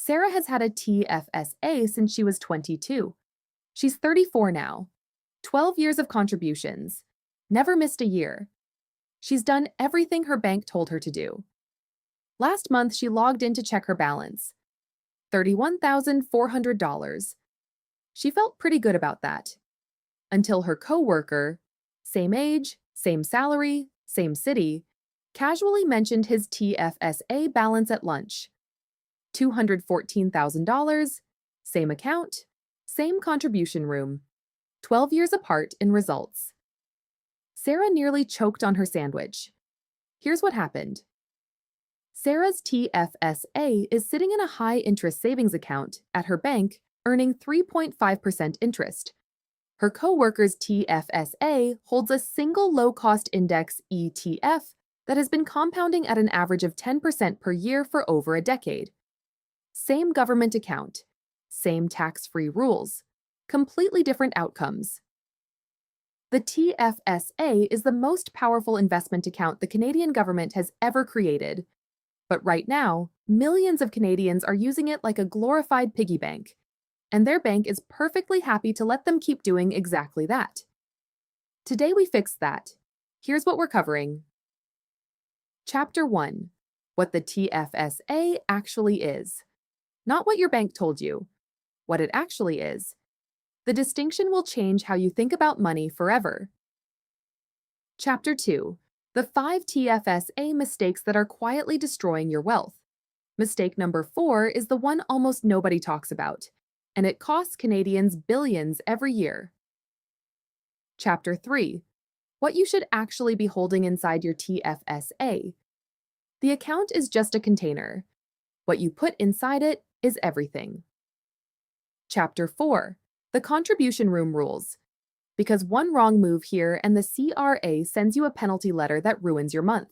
Sarah has had a TFSA since she was 22. She's 34 now. 12 years of contributions. Never missed a year. She's done everything her bank told her to do. Last month, she logged in to check her balance. $31,400. She felt pretty good about that. Until her coworker, same age, same salary, same city, casually mentioned his TFSA balance at lunch. $214,000, same account, same contribution room, 12 years apart in results. Sarah nearly choked on her sandwich. Here's what happened. Sarah's TFSA is sitting in a high-interest savings account at her bank, earning 3.5% interest. Her coworker's TFSA holds a single low-cost index ETF that has been compounding at an average of 10% per year for over a decade. Same government account, same tax-free rules, completely different outcomes. The TFSA is the most powerful investment account the Canadian government has ever created. But right now, millions of Canadians are using it like a glorified piggy bank, and their bank is perfectly happy to let them keep doing exactly that. Today we fixed that. Here's what we're covering. Chapter 1. What the TFSA actually is. Not what your bank told you. What it actually is. The distinction will change how you think about money forever. Chapter 2. The 5 TFSA mistakes that are quietly destroying your wealth. Mistake number 4 is the one almost nobody talks about, and it costs Canadians billions every year. Chapter 3. What you should actually be holding inside your TFSA. The account is just a container. What you put inside it is everything. Chapter 4. The contribution room rules. Because one wrong move here and the CRA sends you a penalty letter that ruins your month.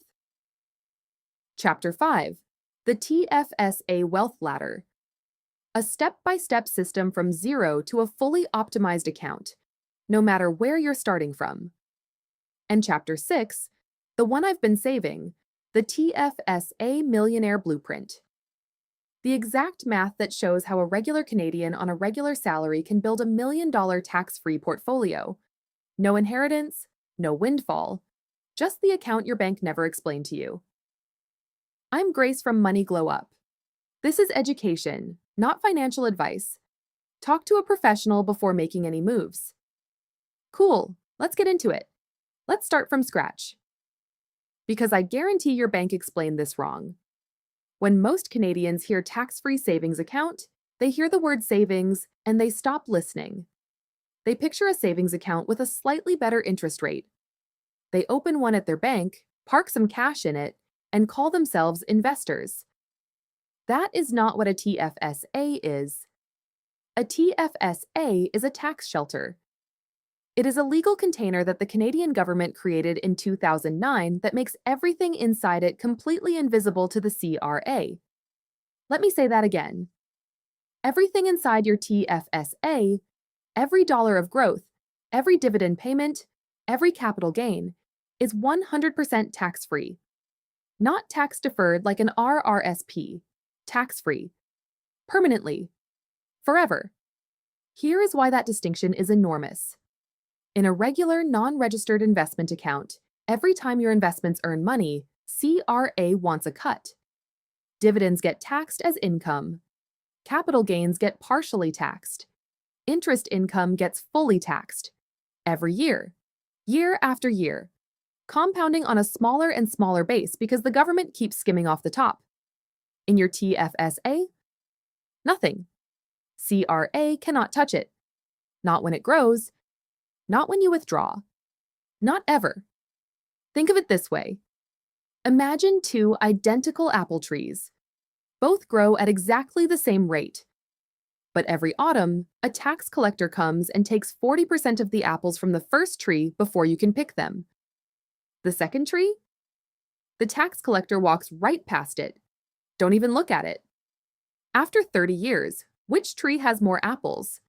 Chapter 5. The TFSA Wealth Ladder. A step-by-step system from zero to a fully optimized account, no matter where you're starting from. And Chapter 6. The one I've been saving, the TFSA Millionaire Blueprint. The exact math that shows how a regular Canadian on a regular salary can build $1 million tax-free portfolio. No inheritance, no windfall, just the account your bank never explained to you. I'm Grace from Money Glow Up. This is education, not financial advice. Talk to a professional before making any moves. Cool, let's get into it. Let's start from scratch. Because I guarantee your bank explained this wrong. When most Canadians hear tax-free savings account, they hear the word savings and they stop listening. They picture a savings account with a slightly better interest rate. They open one at their bank, park some cash in it, and call themselves investors. That is not what a TFSA is. A TFSA is a tax shelter. It is a legal container that the Canadian government created in 2009 that makes everything inside it completely invisible to the CRA. Let me say that again. Everything inside your TFSA, every dollar of growth, every dividend payment, every capital gain, is 100% tax-free. Not tax-deferred like an RRSP, tax-free. Permanently. Forever. Here is why that distinction is enormous. In a regular, non-registered investment account, every time your investments earn money, CRA wants a cut. Dividends get taxed as income. Capital gains get partially taxed. Interest income gets fully taxed. Every year. Year after year. Compounding on a smaller and smaller base because the government keeps skimming off the top. In your TFSA? Nothing. CRA cannot touch it. Not when it grows. Not when you withdraw. Not ever. Think of it this way. Imagine 2 identical apple trees. Both grow at exactly the same rate. But every autumn, a tax collector comes and takes 40% of the apples from the first tree before you can pick them. The second tree? The tax collector walks right past it. Don't even look at it. After 30 years, which tree has more apples?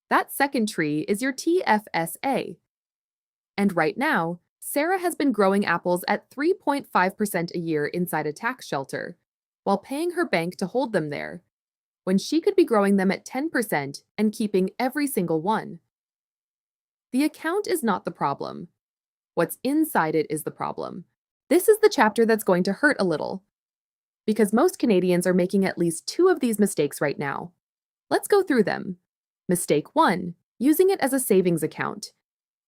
That second tree is your TFSA. And right now, Sarah has been growing apples at 3.5% a year inside a tax shelter, while paying her bank to hold them there. when she could be growing them at 10% and keeping every single one. The account is not the problem. What's inside it is the problem. This is the chapter that's going to hurt a little, because most Canadians are making at least 2 of these mistakes right now. Let's go through them. Mistake 1, using it as a savings account.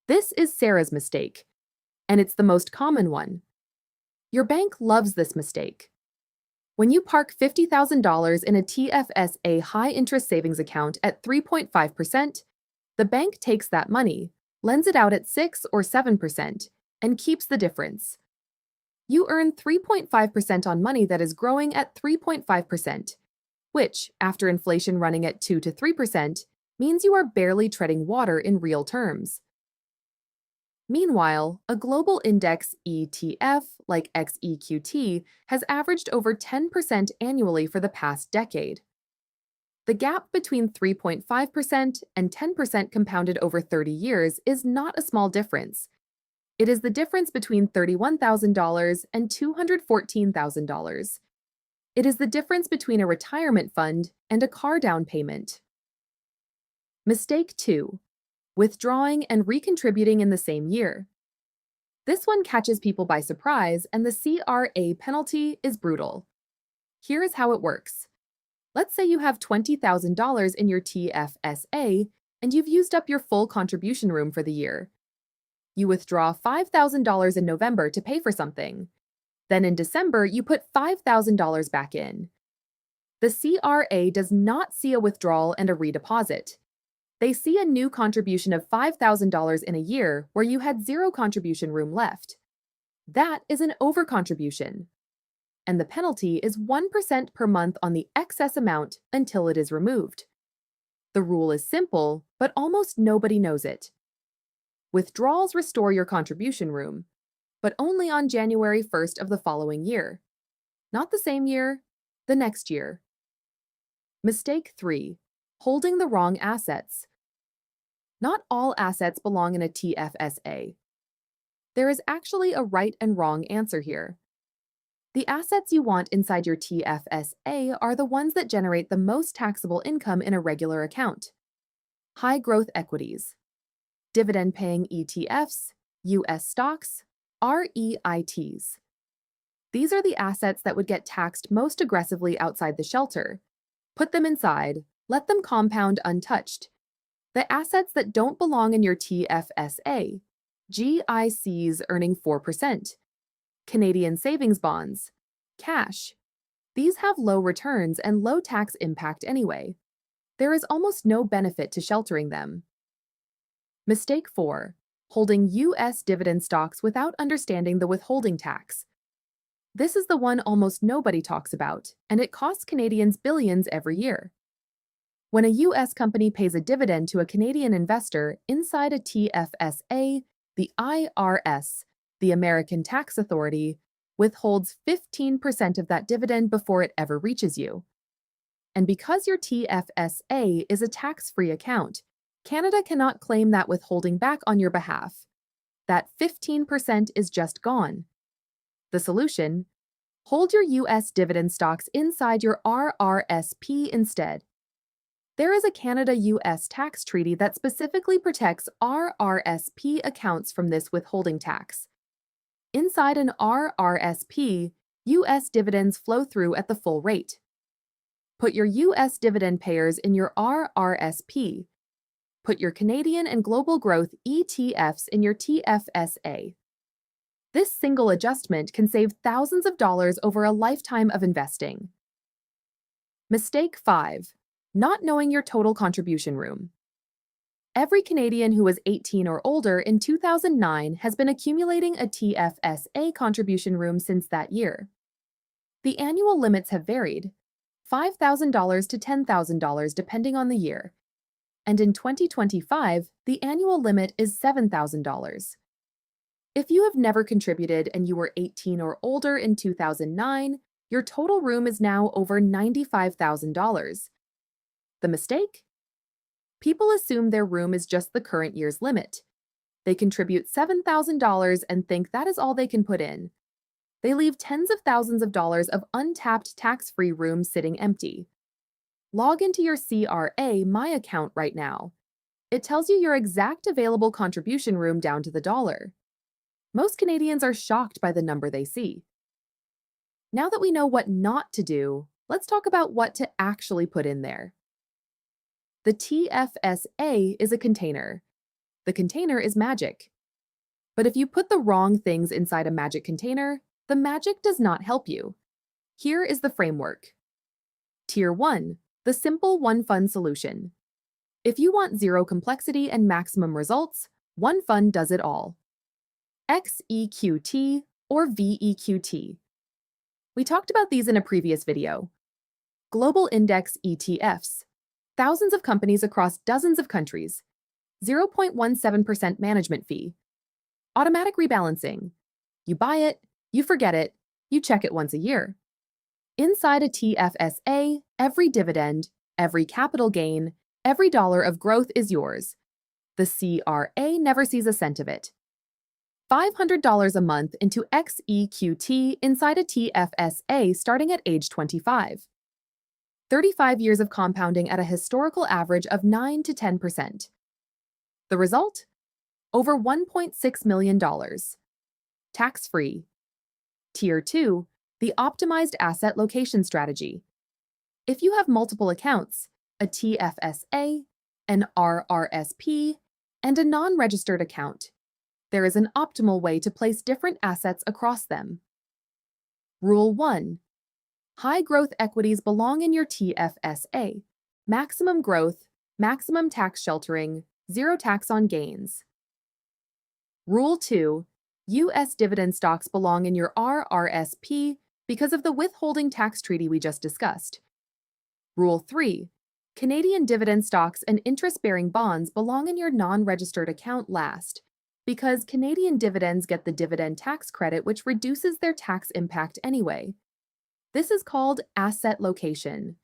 This is Sarah's mistake, and it's the most common one. Your bank loves this mistake. When you park $50,000 in a TFSA high-interest savings account at 3.5%, the bank takes that money, lends it out at 6 or 7%, and keeps the difference. You earn 3.5% on money that is growing at 3.5%, which, after inflation running at 2 to 3%, means you are barely treading water in real terms. Meanwhile, a global index ETF like XEQT has averaged over 10% annually for the past decade. The gap between 3.5% and 10% compounded over 30 years is not a small difference. It is the difference between $31,000 and $214,000. It is the difference between a retirement fund and a car down payment. Mistake 2. Withdrawing and recontributing in the same year. This one catches people by surprise, and the CRA penalty is brutal. Here is how it works. Let's say you have $20,000 in your TFSA, and you've used up your full contribution room for the year. You withdraw $5,000 in November to pay for something. Then in December, you put $5,000 back in. The CRA does not see a withdrawal and a redeposit. They see a new contribution of $5,000 in a year where you had 0 contribution room left. That is an overcontribution. And the penalty is 1% per month on the excess amount until it is removed. The rule is simple, but almost nobody knows it. Withdrawals restore your contribution room, but only on January 1st of the following year. Not the same year, the next year. Mistake 3. Holding the wrong assets. Not all assets belong in a TFSA. There is actually a right and wrong answer here. The assets you want inside your TFSA are the ones that generate the most taxable income in a regular account. High growth equities, dividend-paying ETFs, US stocks, REITs. These are the assets that would get taxed most aggressively outside the shelter. Put them inside, let them compound untouched. The assets that don't belong in your TFSA, GICs earning 4%, Canadian savings bonds, cash. These have low returns and low tax impact anyway. There is almost no benefit to sheltering them. Mistake 4. Holding US dividend stocks without understanding the withholding tax. This is the one almost nobody talks about, and it costs Canadians billions every year. When a US company pays a dividend to a Canadian investor inside a TFSA, the IRS, the American Tax Authority, withholds 15% of that dividend before it ever reaches you. And because your TFSA is a tax-free account, Canada cannot claim that withholding back on your behalf. That 15% is just gone. The solution? Hold your US dividend stocks inside your RRSP instead. There is a Canada-US tax treaty that specifically protects RRSP accounts from this withholding tax. Inside an RRSP, US dividends flow through at the full rate. Put your US dividend payers in your RRSP. Put your Canadian and global growth ETFs in your TFSA. This single adjustment can save thousands of dollars over a lifetime of investing. Mistake 5. Not knowing your total contribution room. Every Canadian who was 18 or older in 2009 has been accumulating a TFSA contribution room since that year. The annual limits have varied, $5,000 to $10,000 depending on the year, and in 2025, the annual limit is $7,000. If you have never contributed and you were 18 or older in 2009, your total room is now over $95,000. The mistake? People assume their room is just the current year's limit. They contribute $7,000 and think that is all they can put in. They leave tens of thousands of dollars of untapped tax-free room sitting empty. Log into your CRA My account right now. It tells you your exact available contribution room down to the dollar. Most Canadians are shocked by the number they see. Now that we know what not to do, let's talk about what to actually put in there. The TFSA is a container. The container is magic. But if you put the wrong things inside a magic container, the magic does not help you. Here is the framework. Tier 1, the simple one fund solution. If you want zero complexity and maximum results, one fund does it all. XEQT or VEQT. We talked about these in a previous video. Global Index ETFs. Thousands of companies across dozens of countries. 0.17% management fee. Automatic rebalancing. You buy it, you forget it, you check it once a year. Inside a TFSA, every dividend, every capital gain, every dollar of growth is yours. The CRA never sees a cent of it. $500 a month into XEQT inside a TFSA starting at age 25. 35 years of compounding at a historical average of 9 to 10%. The result? Over $1.6 million. Tax-free. Tier 2, the optimized asset location strategy. If you have multiple accounts, a TFSA, an RRSP, and a non-registered account, there is an optimal way to place different assets across them. Rule 1. High-growth equities belong in your TFSA. Maximum growth, maximum tax sheltering, zero tax on gains. Rule 2. U.S. dividend stocks belong in your RRSP because of the withholding tax treaty we just discussed. Rule 3. Canadian dividend stocks and interest-bearing bonds belong in your non-registered account last, because Canadian dividends get the dividend tax credit, which reduces their tax impact anyway. This is called asset location.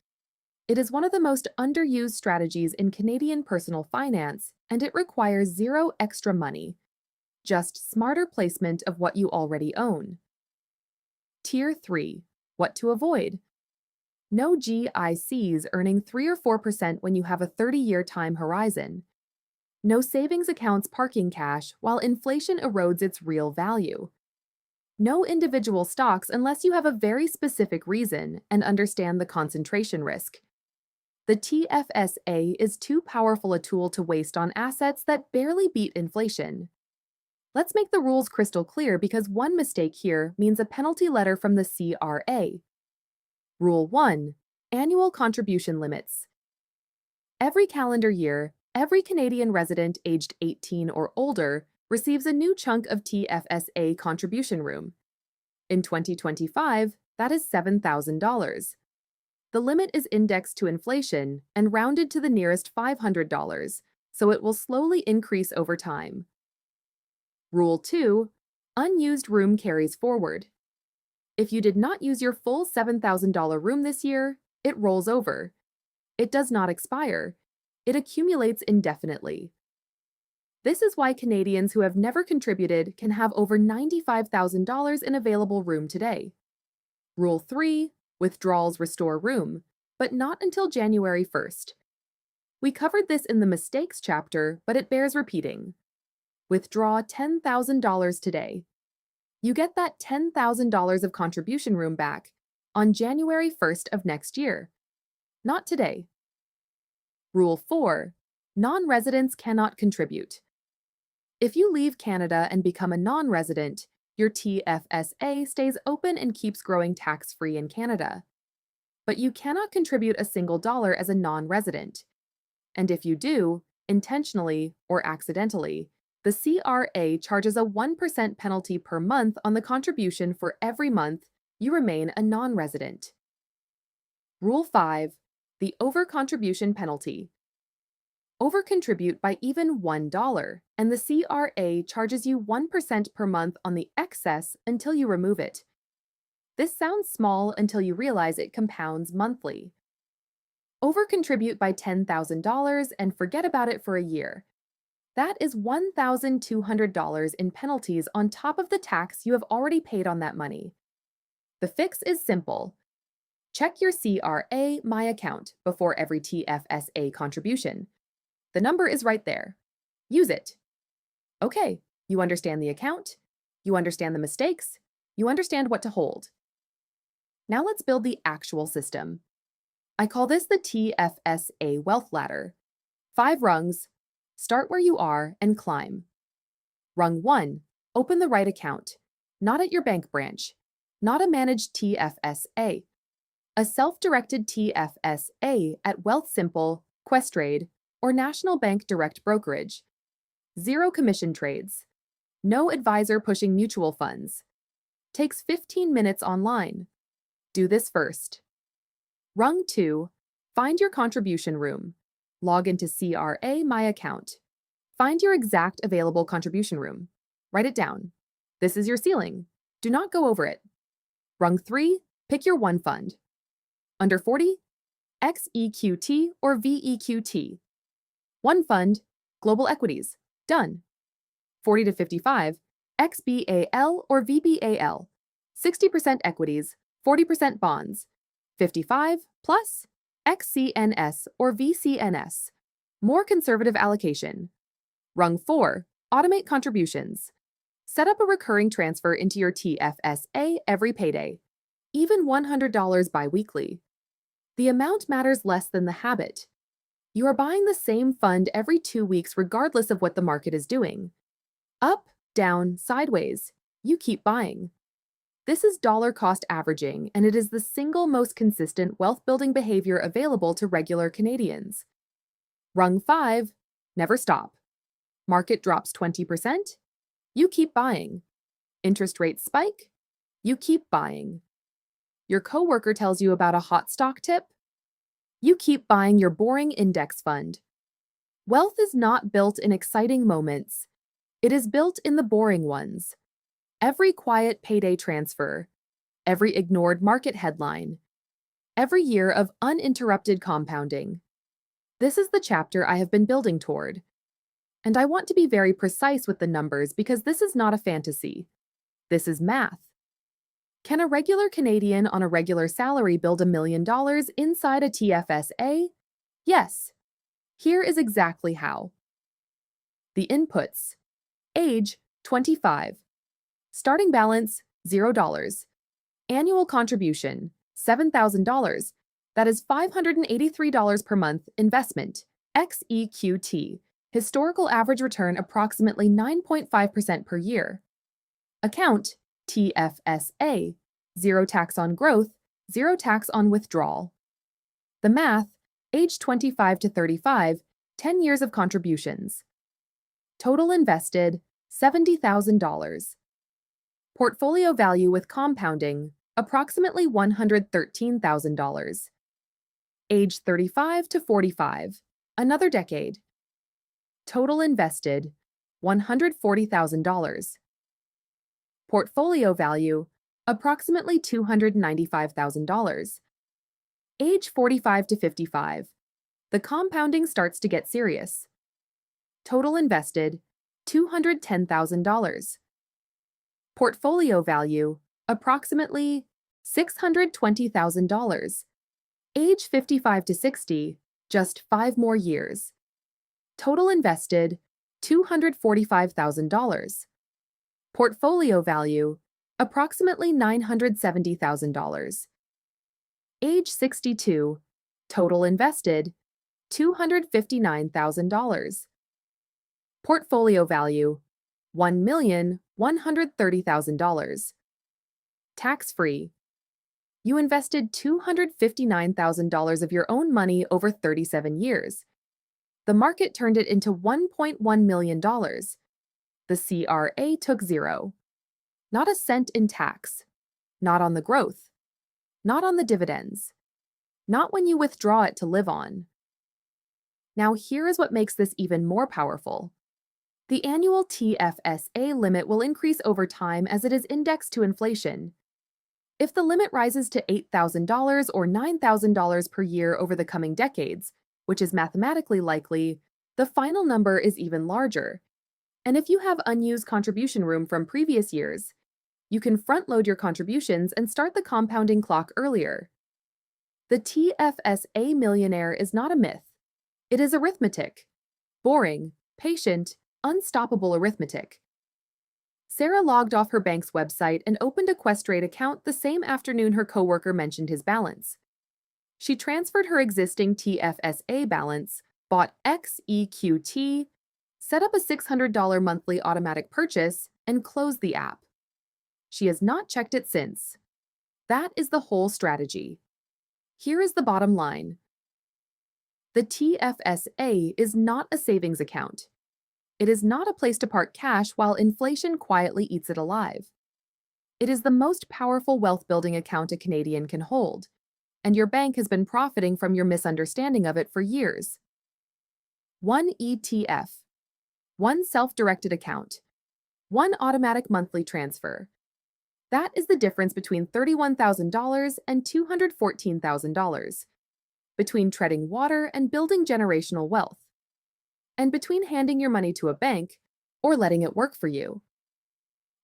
It is one of the most underused strategies in Canadian personal finance, and it requires zero extra money, just smarter placement of what you already own. Tier 3. What to avoid? No GICs earning 3 or 4% when you have a 30-year time horizon. No savings accounts parking cash while inflation erodes its real value. No individual stocks unless you have a very specific reason and understand the concentration risk. The TFSA is too powerful a tool to waste on assets that barely beat inflation. Let's make the rules crystal clear because one mistake here means a penalty letter from the CRA. Rule 1. Annual contribution limits. Every calendar year, every Canadian resident aged 18 or older receives a new chunk of TFSA contribution room. In 2025, that is $7,000. The limit is indexed to inflation and rounded to the nearest $500, so it will slowly increase over time. Rule 2. Unused room carries forward. If you did not use your full $7,000 room this year, it rolls over. It does not expire. It accumulates indefinitely. This is why Canadians who have never contributed can have over $95,000 in available room today. Rule 3. Withdrawals restore room, but not until January 1st. We covered this in the mistakes chapter, but it bears repeating. Withdraw $10,000 today. You get that $10,000 of contribution room back on January 1st of next year, not today. Rule 4. Non-residents cannot contribute. If you leave Canada and become a non-resident, your TFSA stays open and keeps growing tax-free in Canada. But you cannot contribute a single dollar as a non-resident. And if you do, intentionally or accidentally, the CRA charges a 1% penalty per month on the contribution for every month you remain a non-resident. Rule 5. The over-contribution penalty. Over-contribute by even $1, and the CRA charges you 1% per month on the excess until you remove it. This sounds small until you realize it compounds monthly. Over-contribute by $10,000 and forget about it for a year. That is $1,200 in penalties on top of the tax you have already paid on that money. The fix is simple. Check your CRA My Account before every TFSA contribution. The number is right there. Use it. Okay, you understand the account, you understand the mistakes, you understand what to hold. Now let's build the actual system. I call this the TFSA Wealth Ladder. 5 rungs. Start where you are and climb. Rung 1. Open the right account. Not at your bank branch. Not a managed TFSA. A self-directed TFSA at Wealthsimple, Questrade, or National Bank Direct Brokerage. 0 commission trades. No advisor pushing mutual funds. Takes 15 minutes online. Do this first. Rung 2. Find your contribution room. Log into CRA My Account. Find your exact available contribution room. Write it down. This is your ceiling. Do not go over it. Rung 3. Pick your one fund. Under 40, XEQT or VEQT. One fund, global equities. Done. 40 to 55, XBAL or VBAL. 60% equities, 40% bonds. 55 plus XCNS or VCNS. More conservative allocation. Rung 4. Automate contributions. Set up a recurring transfer into your TFSA every payday, even $100 biweekly. The amount matters less than the habit. You are buying the same fund every 2 weeks regardless of what the market is doing. Up, down, sideways, you keep buying. This is dollar cost averaging, and it is the single most consistent wealth-building behavior available to regular Canadians. Rung 5. Never stop. Market drops 20%? You keep buying. Interest rates spike? You keep buying. Your coworker tells you about a hot stock tip? You keep buying your boring index fund. Wealth is not built in exciting moments. It is built in the boring ones. Every quiet payday transfer, every ignored market headline, every year of uninterrupted compounding. This is the chapter I have been building toward. And I want to be very precise with the numbers because this is not a fantasy. This is math. Can a regular Canadian on a regular salary build $1 million inside a TFSA? Yes. Here is exactly how. The inputs. Age, 25. Starting balance, $0. Annual contribution, $7,000. That is $583 per month. Investment, XEQT. Historical average return approximately 9.5% per year. Account, TFSA, 0 tax on growth, 0 tax on withdrawal. The math, age 25 to 35, 10 years of contributions. Total invested, $70,000. Portfolio value with compounding, approximately $113,000. Age 35 to 45, another decade. Total invested, $140,000. Portfolio value, approximately $295,000. Age 45 to 55. The compounding starts to get serious. Total invested, $210,000. Portfolio value, approximately $620,000. Age 55 to 60, just 5 more years. Total invested, $245,000. Portfolio value, approximately $970,000. Age 62, total invested, $259,000. Portfolio value, $1,130,000. Tax-free. You invested $259,000 of your own money over 37 years. The market turned it into $1.1 million. The CRA took 0. Not a cent in tax. Not on the growth. Not on the dividends. Not when you withdraw it to live on. Now here is what makes this even more powerful. The annual TFSA limit will increase over time as it is indexed to inflation. If the limit rises to $8,000 or $9,000 per year over the coming decades, which is mathematically likely, the final number is even larger. And if you have unused contribution room from previous years, you can front-load your contributions and start the compounding clock earlier. The TFSA millionaire is not a myth. It is arithmetic. Boring, patient, unstoppable arithmetic. Sarah logged off her bank's website and opened a Questrade account the same afternoon her coworker mentioned his balance. She transferred her existing TFSA balance, bought XEQT, set up a $600 monthly automatic purchase, and closed the app. She has not checked it since. That is the whole strategy. Here is the bottom line. The TFSA is not a savings account. It is not a place to park cash while inflation quietly eats it alive. It is the most powerful wealth-building account a Canadian can hold, and your bank has been profiting from your misunderstanding of it for years. One ETF, one self-directed account, one automatic monthly transfer. That is the difference between $31,000 and $214,000, between treading water and building generational wealth, and between handing your money to a bank or letting it work for you.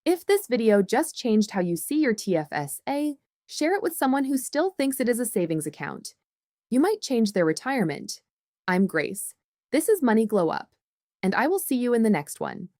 If this video just changed how you see your TFSA, share it with someone who still thinks it is a savings account. You might change their retirement. I'm Grace. This is Money Glow Up, and I will see you in the next one.